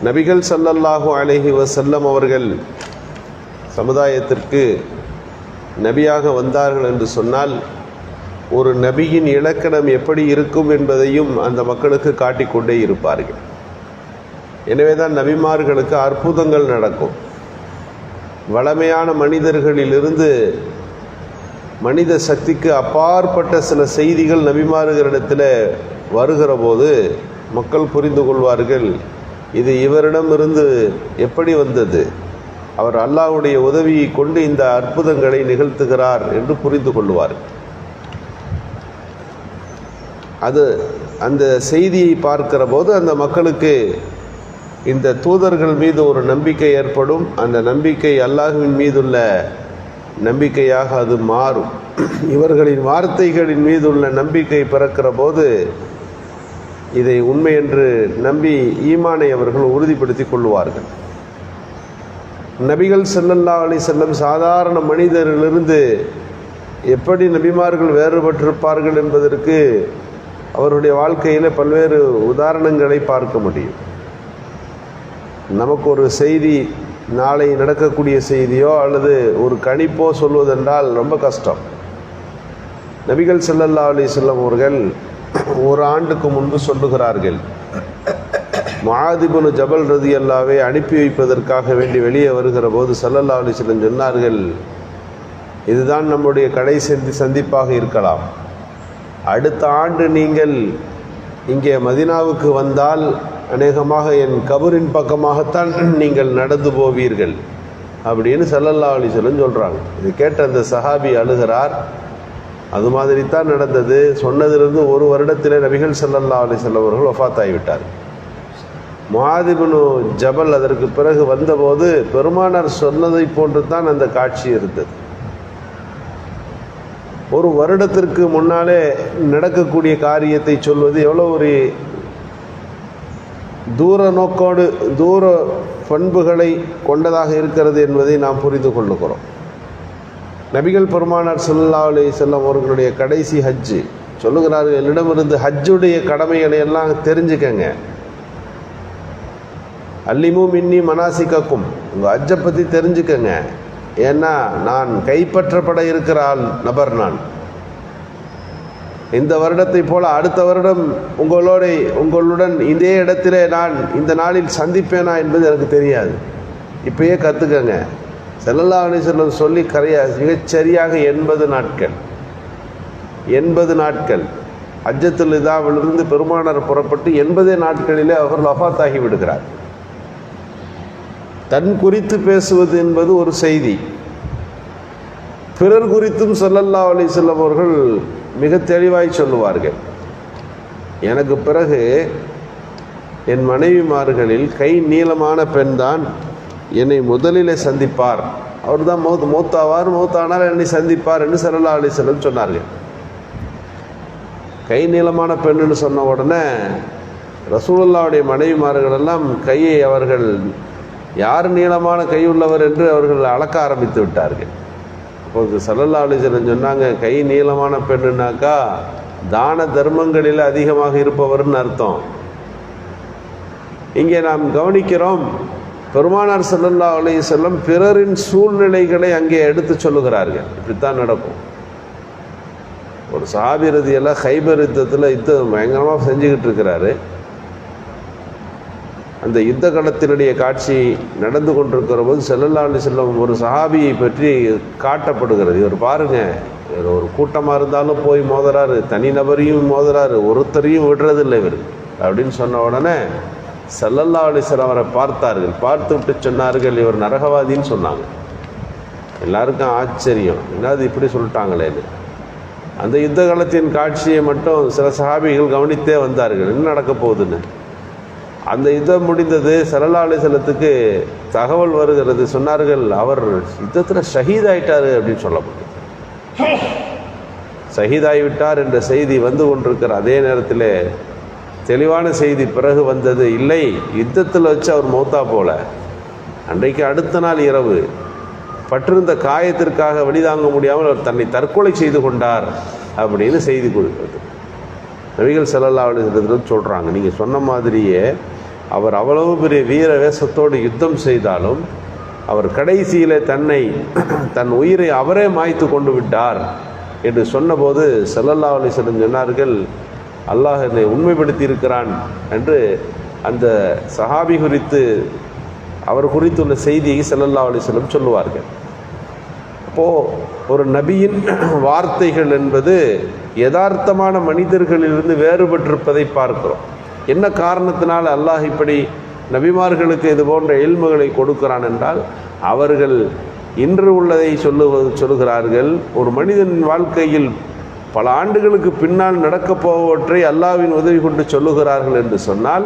நபிகள் ஸல்லல்லாஹு அலைஹி வஸல்லம் அவர்கள் சமுதாயத்திற்கு நபியாக வந்தார்கள் என்று சொன்னால் ஒரு நபியின் இலக்கணம் எப்படி இருக்கும் என்பதையும் அந்த மக்களுக்கு காட்டிக்கொண்டே இருப்பார்கள். எனவே தான் நபிமார்களுக்கு அற்புதங்கள் நடக்கும். வளமையான மனிதர்களிலிருந்து மனித சக்திக்கு அப்பாற்பட்ட சில செய்திகள் நபிமார்களிடத்தில் வருகிற போது மக்கள் புரிந்து கொள்வார்கள், இது இவரிடமிருந்து எப்படி வந்தது, அவர் அல்லாஹ்வுடைய உதவியை கொண்டு இந்த அற்புதங்களை நிகழ்த்துகிறார் என்று புரிந்து கொள்வார்கள். அந்த செய்தியை பார்க்கிற போது அந்த மக்களுக்கு இந்த தூதர்கள் மீது ஒரு நம்பிக்கை ஏற்படும். அந்த நம்பிக்கை அல்லாஹ்வின் மீதுள்ள நம்பிக்கையாக அது மாறும். இவர்களின் வார்த்தைகளின் மீதுள்ள நம்பிக்கை பிறக்கிற போது இதை உண்மை என்று நம்பி ஈமானை அவர்கள் உறுதிப்படுத்தி கொள்வார்கள். நபிகள் ஸல்லல்லாஹு அலைஹி வஸல்லம் சாதாரண மனிதரிலிருந்து எப்படி நபிமார்கள் வேறுபட்டிருப்பார்கள் என்பதற்கு அவருடைய வாழ்க்கையில் பல்வேறு உதாரணங்களை பார்க்க முடியும். நமக்கு ஒரு செய்தி, நாளை நடக்கக்கூடிய செய்தியோ அல்லது ஒரு கணிப்போ சொல்வதென்றால் ரொம்ப கஷ்டம். நபிகள் ஸல்லல்லாஹு அலைஹி வஸல்லம் அவர்கள் ஒரு ஆண்டுக்கு முன்பு சொல்லுகிறார்கள், முஆத் இப்னு ஜபல் ரலியல்லாஹு அனுப்பி வைப்பதற்காக வேண்டி வெளியே வருகிற போது ஸல்லல்லாஹு அலைஹி வஸல்லம் சொன்னார்கள், இதுதான் நம்முடைய கடைசி சந்திப்பாக இருக்கலாம். அடுத்த ஆண்டு நீங்கள் இங்கே மதீனாவுக்கு வந்தால் அநேகமாக என் கபரின் பக்கமாகத்தான் நீங்கள் நடந்து போவீர்கள் அப்படின்னு ஸல்லல்லாஹு அலைஹி வஸல்லம் சொல்கிறாங்க. இது கேட்ட அந்த சஹாபி அழுகிறார். அது மாதிரி தான் நடந்தது. சொன்னதிலிருந்து ஒரு வருடத்திலே நபிகள் ஸல்லல்லாஹு அலைஹி வஸல்லம் அவர்கள் வஃபாத் ஆகிவிட்டார். முஆத் இப்னு ஜபல் அதற்கு பிறகு வந்தபோது பெருமானார் சொன்னதை போன்று தான் அந்த காட்சி இருந்தது. ஒரு வருடத்திற்கு முன்னாலே நடக்கக்கூடிய காரியத்தை சொல்வது எவ்வளோ ஒரு தூர நோக்கோடு தூர பண்புகளை கொண்டதாக இருக்கிறது என்பதை நாம் புரிந்து கொள்ளுகிறோம். நபிகள் பெருமானார் ஸல்லல்லாஹு அலைஹி வஸல்லம் அவர்களுடைய கடைசி ஹஜ்ஜு சொல்லுகிறார்கள், என்னிடமிருந்து ஹஜ்ஜுடைய கடமைகளை எல்லாம் தெரிஞ்சுக்கங்க. அல்லிமு மின்னி மனாசிக்கக்கும், உங்கள் ஹஜ்ஜை பற்றி தெரிஞ்சுக்கங்க. ஏன்னா நான் கைப்பற்றப்பட இருக்கிற நபர். நான் இந்த வருடத்தை போல அடுத்த வருடம் உங்களுடன் இதே இடத்திலே நான் இந்த நாளில் சந்திப்பேனா என்பது எனக்கு தெரியாது. இப்பயே கற்றுக்கங்க. ஸல்லல்லாஹு அலைஹி வஸல்லம் சொல்லி மிகச்சரியாக 80 நாட்கள் ஹஜ்ஜத்துல் இதாவிலிருந்து பெருமானார் புறப்பட்டு 80 நாட்களிலே அவர் வஃபாத் ஆகி விடுகிறார். தன் குறித்து பேசுவது என்பது ஒரு செய்தி. பிறர் குறித்தும் ஸல்லல்லாஹு அலைஹி வஸல்லம் அவர்கள் மிக தெளிவாய் சொல்லுவார்கள். எனக்கு பிறகு என் மனைவிமார்களில் கை நீளமான பெண் தான் என்னை முதலிலே சந்திப்பார். அவர் தான் மௌத்தானால் என்னை சந்திப்பார் என்று ஸல்லல்லாஹு அலைஹி வஸல்லம் சொன்னார்கள். கை நீளமான பெண்ணுன்னு சொன்ன உடனே ரசூலுல்லாஹ்வுடைய மனைவிமார்கள் எல்லாம் கையை அவர்கள் யார் நீளமான கை உள்ளவர் என்று அவர்கள் அளக்க ஆரம்பித்து விட்டார்கள். அப்போது ஸல்லல்லாஹு அலைஹி வஸல்லம் சொன்னாங்க, கை நீளமான பெண்ணுனாக்கா தான தர்மங்களில் அதிகமாக இருப்பவர்னு அர்த்தம். இங்கே நாம் கவனிக்கிறோம், பெருமானார் ஸல்லல்லாஹு அலைஹி வஸல்லம் பிறரின் சூழ்நிலைகளை அங்கே எடுத்து சொல்லுகிறார்கள். இப்படித்தான் நடக்கும். ஒரு சஹாபி ரலியல்லாஹு கைபர் யுத்தத்தில் பயங்கரமாக செஞ்சுக்கிட்டு இருக்கிறாரு. அந்த யுத்த களத்தினுடைய காட்சி நடந்து கொண்டிருக்கிற போது ஸல்லல்லாஹு அலைஹி வஸல்லம் ஒரு சஹாபியை பற்றி காட்டப்படுகிறது. இவர் பாருங்க, ஒரு கூட்டமாக இருந்தாலும் போய் மோதுறாரு, தனிநபரையும் மோதுறாரு, ஒருத்தரையும் விடுறதில்லை இவர் அப்படின்னு சொன்ன உடனே ஸல்லல்லாஹு அலைஹி வஸல்லம் அவரை பார்த்தார்கள். பார்த்து விட்டு சொன்னார்கள், இவர் நரகவாதின்னு சொன்னாங்க. எல்லாருக்கும் ஆச்சரியம், என்னது இப்படி சொல்லிட்டாங்களேன்னு. அந்த யுத்த காலத்தின் காட்சியை மட்டும் சில சஹாபிகள் கவனித்தே வந்தார்கள், என்ன நடக்க போகுதுன்னு. அந்த யுத்தம் முடிந்தது. ஸல்லல்லாஹு அலைஹி வஸல்லத்துக்கு தகவல் வருகிறது. சொன்னார்கள், அவர் யுத்தத்தில் ஷஹீத் ஆயிட்டார் அப்படின்னு சொல்லப்பட்டது. ஷஹீதாகிவிட்டார் என்ற செய்தி வந்து கொண்டிருக்கிற அதே நேரத்தில் தெளிவான செய்தி பிறகு வந்தது, இல்லை யுத்தத்தில் வச்சு அவர் மௌத்தா போல, அன்றைக்கு அடுத்த நாள் இரவு பற்றிருந்த காயத்திற்காக வழிதாங்க முடியாமல் அவர் தன்னை தற்கொலை செய்து கொண்டார் அப்படின்னு செய்தி கொடுக்கிறது. நபிகள் ஸல்லல்லாஹு அலைஹி வஸல்லம் சொல்கிறாங்க, நீங்கள் சொன்ன மாதிரியே அவர் அவ்வளவு பெரிய வீர வேஷத்தோடு யுத்தம் செய்தாலும் அவர் கடைசியில் தன் உயிரை அவரே மாய்த்து கொண்டு விட்டார் என்று சொன்னபோது ஸல்லல்லாஹு அலைஹி வஸல்லம் சொன்னார்கள், அல்லாஹ் என்னை உண்மைப்படுத்தி இருக்கிறான் என்று அந்த சஹாபி குறித்து அவர் குறித்துள்ள செய்தியை ஸல்லல்லாஹு அலைஹி வஸல்லம் சொல்லுவார்கள். அப்போது ஒரு நபியின் வார்த்தைகள் என்பது யதார்த்தமான மனிதர்களிலிருந்து வேறுபட்டிருப்பதை பார்க்கிறோம். என்ன காரணத்தினால் அல்லாஹ் இப்படி நபிமார்களுக்கு இது போன்ற இல்முகளை கொடுக்கிறான் என்றால், அவர்கள் இன்று உள்ளதை சொல்லுகிறார்கள். ஒரு மனிதனின் வாழ்க்கையில் பல ஆண்டுகளுக்கு பின்னால் நடக்கப் போவற்றை அல்லாஹ்வின் உதவி கொண்டு சொல்லுகிறார்கள் என்று சொன்னால்,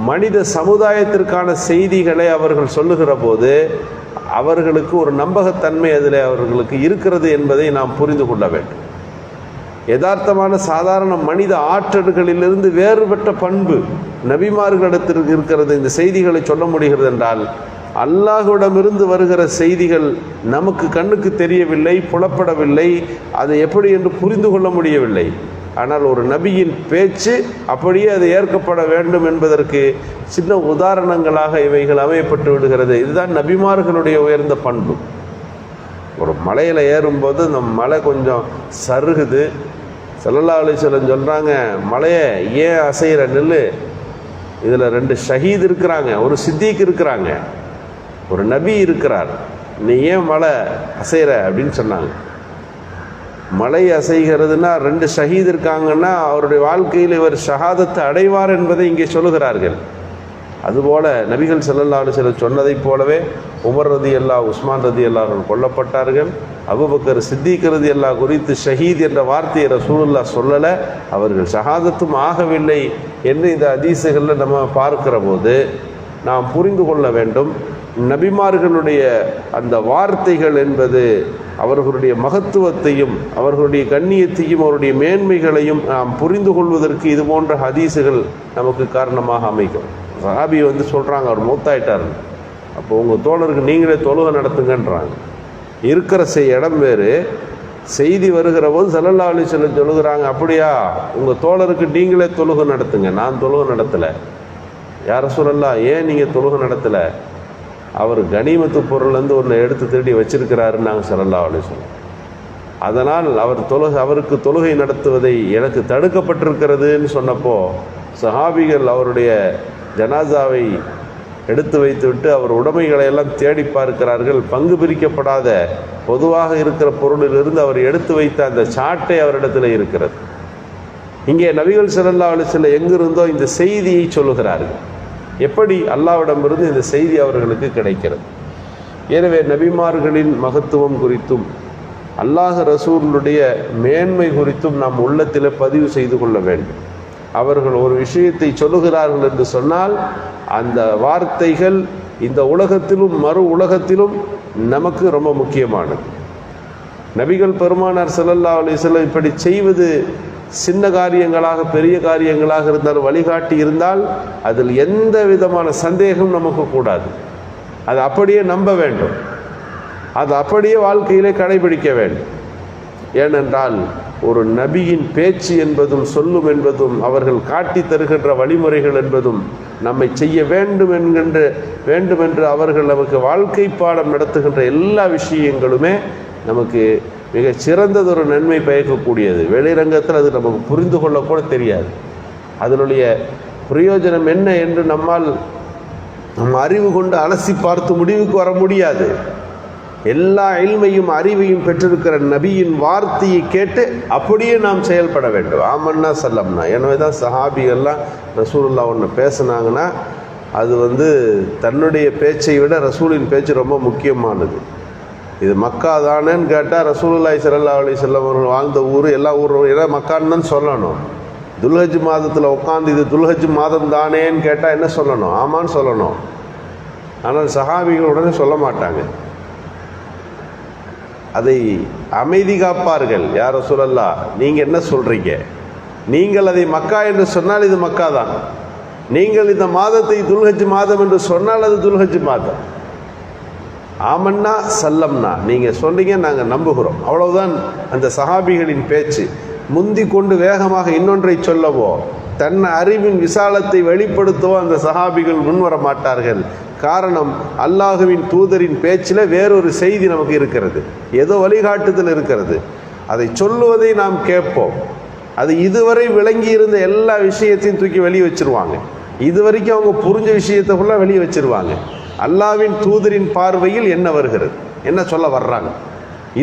மனித சமுதாயத்திற்கான செய்திகளை அவர்கள் சொல்லுகிற போது அவர்களுக்கு ஒரு நம்பகத்தன்மை அதில் அவர்களுக்கு இருக்கிறது என்பதை நாம் புரிந்து கொள்ள வேண்டும். யதார்த்தமான சாதாரண மனித ஆற்றல்களிலிருந்து வேறுபட்ட பண்பு நபிமார்களிடத்திற்கு இருக்கிறது. இந்த செய்திகளை சொல்ல முடிகிறது என்றால், அல்லாஹ்விடமிருந்து வருகிற செய்திகள் நமக்கு கண்ணுக்கு தெரியவில்லை, புலப்படவில்லை, அதை எப்படி என்று புரிந்து கொள்ள முடியவில்லை. ஆனால் ஒரு நபியின் பேச்சு அப்படியே அது ஏற்கப்பட வேண்டும் என்பதற்கு சின்ன உதாரணங்களாக இவைகள் அமையப்பட்டு விடுகிறது. இதுதான் நபிமார்களுடைய உயர்ந்த பண்பு. ஒரு மலையில் ஏறும்போது அந்த மலை கொஞ்சம் சருகுது. ஸல்லல்லாஹு அலைஹி வஸல்லம் சொல்கிறாங்க, மலையை ஏன் அசைகிற நெல், இதில் 2 ஷஹீத் இருக்கிறாங்க, ஒரு சித்திக் இருக்கிறாங்க, ஒரு நபி இருக்கிறார், நீ ஏன் மலை அசைகிற அப்படின்னு சொன்னாங்க. மலை அசைகிறதுனா 2 ஷஹீத் இருக்காங்கன்னா அவருடைய வாழ்க்கையில் இவர் ஷஹாதத்தை அடைவார் என்பதை இங்கே சொல்லுகிறார்கள். அதுபோல நபிகள் ஸல்லல்லாஹு அலைஹி வஸல்லம் சொன்னதைப் போலவே உமர் ரலியல்லாஹு, உஸ்மான் ரலியல்லாஹு அவர்கள் கொல்லப்பட்டார்கள். அபூபக்கர் சித்திக் ரலியல்லாஹு குறித்து ஷஹீத் என்ற வார்த்தையை ரசூலுல்லாஹ் சொல்லலை, அவர்கள் ஷஹாதத்தும் ஆகவில்லை என்று இந்த ஹதீஸுகளில் நம்ம பார்க்கிற போது நாம் புரிந்து கொள்ள வேண்டும். நபிமார்களுடைய அந்த வார்த்தைகள் என்பது அவர்களுடைய மகத்துவத்தையும் அவர்களுடைய கண்ணியத்தையும் அவருடைய மேன்மைகளையும் நாம் புரிந்து கொள்வதற்கு இது போன்ற ஹதீஸுகள் நமக்கு காரணமாக அமைக்கும். சஹாபி சொல்கிறாங்க, அவர் மூத்தாயிட்டார், அப்போ உங்கள் தோழருக்கு நீங்களே தொழுகை நடத்துங்கன்றாங்க. இருக்கிற இடம் வேறு, செய்தி வருகிற போது ஸல்லல்லாஹு அலைஹி வஸல்லம் சொல்லுகிறாங்க, அப்படியா உங்கள் தோழருக்கு நீங்களே தொழுகை நடத்துங்க, நான் தொழுகை நடத்தலை. யா ரசூலல்லாஹ், ஏன் நீங்கள் தொழுகை நடத்தலை? அவர் கனிமத்து பொருள்லேருந்து ஒன்று எடுத்து திருடி வச்சிருக்கிறாருன்னு நாங்கள் ஸல்லல்லாஹு அலைஹி வஸல்லம், அதனால் அவருக்கு தொழுகை நடத்துவதை எனக்கு தடுக்கப்பட்டிருக்கிறதுன்னு சொன்னப்போ சஹாபிகள் அவருடைய ஜனாசாவை எடுத்து வைத்துவிட்டு அவர் உடைமைகளை எல்லாம் தேடி பார்க்கிறார்கள். பங்கு பிரிக்கப்படாத பொதுவாக இருக்கிற பொருளிலிருந்து அவர் எடுத்து வைத்த அந்த சாட்டை அவரிடத்தில் இருக்கிறது. இங்கே நபிகள் ஸல்லல்லாஹு அலைஹி வஸல்லம் எங்கிருந்தோ இந்த செய்தியை சொல்லுகிறார்கள். எப்படி அல்லாஹ்விடமிருந்து இந்த செய்தி அவர்களுக்கு கிடைக்கிறது. எனவே நபிமார்களின் மகத்துவம் குறித்தும் அல்லாஹ் ரசூலுடைய மேன்மை குறித்தும் நாம் உள்ளத்தில் பதிவு செய்து கொள்ள வேண்டும். அவர்கள் ஒரு விஷயத்தை சொல்லுகிறார்கள் என்று சொன்னால் அந்த வார்த்தைகள் இந்த உலகத்திலும் மறு உலகத்திலும் நமக்கு ரொம்ப முக்கியமானது. நபிகள் பெருமானார் ஸல்லல்லாஹு அலைஹி வஸல்லம் இப்படி செய்வது சின்ன காரியங்களாக பெரிய காரியங்களாக இருந்தால் வழிகாட்டி இருந்தால் அதில் எந்த விதமான சந்தேகம் நமக்கு கூடாது. அது அப்படியே நம்ப வேண்டும், அது அப்படியே வாழ்க்கையிலே கடைபிடிக்க வேண்டும். ஏனென்றால் ஒரு நபியின் பேச்சு என்பதும் சொல்லும் என்பதும் அவர்கள் காட்டி தருகின்ற வழிமுறைகள் என்பதும் நம்மை செய்ய வேண்டும் என்று அவர்கள் நமக்கு வாழ்க்கை பாடம் நடத்துகின்ற எல்லா விஷயங்களுமே நமக்கு மிக சிறந்ததொரு நன்மை பயக்கக்கூடியது. வெளிரங்கத்தில் அது நமக்கு புரிந்து கொள்ளக்கூட தெரியாது. அதனுடைய பிரயோஜனம் என்ன என்று நம்ம அறிவு கொண்டு அலசி பார்த்து முடிவுக்கு வர முடியாது. எல்லா இல்மையும் அறிவையும் பெற்றிருக்கிற நபியின் வார்த்தையை கேட்டு அப்படியே நாம் செயல்பட வேண்டும். ஆமன்னா சல்லம்னா. எனவே தான் சஹாபிகள்லாம் ரசூலுல்லாஹ் ஒன்று பேசுனாங்கன்னா அது தன்னுடைய பேச்சை விட ரசூலின் பேச்சு ரொம்ப முக்கியமானது. இது மக்கா தானேன்னு கேட்டால் ரசூலுல்லாஹி ஸல்லல்லாஹு அலைஹி வஸல்லம் அவர்கள் வாழ்ந்த ஊர் எல்லா ஊரும் எல்லாம் மக்கான்னு தான் சொல்லணும். துல்ஹஜ் மாதத்தில் உட்காந்து இது துல்ஹஜ் மாதம் தானேன்னு கேட்டால் என்ன சொல்லணும்? ஆமான்னு சொல்லணும். ஆனால் சஹாபிகள் உடனே சொல்ல மாட்டாங்க, அதை அமைதி காப்பார்கள். யா ரசூலல்லாஹ், நீங்கள் என்ன சொல்கிறீங்க? நீங்கள் அதை மக்கா என்று சொன்னால் இது மக்கா தான், நீங்கள் இந்த மாதத்தை துல்ஹஜ் மாதம் என்று சொன்னால் அது துல்ஹஜ் மாதம். ஆமன்னா சல்லம்னா, நீங்கள் சொன்னீங்க நாங்கள் நம்புகிறோம், அவ்வளவுதான் அந்த சஹாபிகளின் பேச்சு. முந்தி கொண்டு வேகமாக இன்னொன்றை சொல்லவோ தன் அறிவின் விசாலத்தை வெளிப்படுத்தவோ அந்த சஹாபிகள் முன்வர மாட்டார்கள். காரணம், அல்லாஹுவின் தூதரின் பேச்சில் வேறொரு செய்தி நமக்கு இருக்கிறது, ஏதோ வழிகாட்டுதல் இருக்கிறது. அதை சொல்லுவதை நாம் கேட்போம். அது இதுவரை விளங்கி இருந்த எல்லா விஷயத்தையும் தூக்கி வெளியே வச்சிருவாங்க. இதுவரைக்கும் அவங்க புரிஞ்ச விஷயத்தை ஃபுல்லாக வெளியே வச்சிருவாங்க. அல்லாஹ்வின் தூதரின் பார்வையில் என்ன வருகிறது, என்ன சொல்ல வர்றாங்க,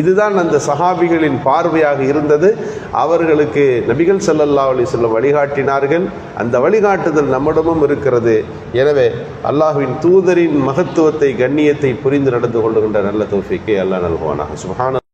இதுதான் அந்த சஹாபிகளின் பார்வையாக இருந்தது. அவர்களுக்கு நபிகள் ஸல்லல்லாஹு அலைஹி வஸல்லம் வழிகாட்டினார்கள். அந்த வழிகாட்டுதல் நம்மிடமும் இருக்கிறது. எனவே அல்லாஹ்வின் தூதரின் மகத்துவத்தை, கண்ணியத்தை புரிந்து நடந்து கொள்ளுகின்ற நல்ல தௌஃபீக்கை அல்லாஹ் நல்குவானாக. சுப்ஹான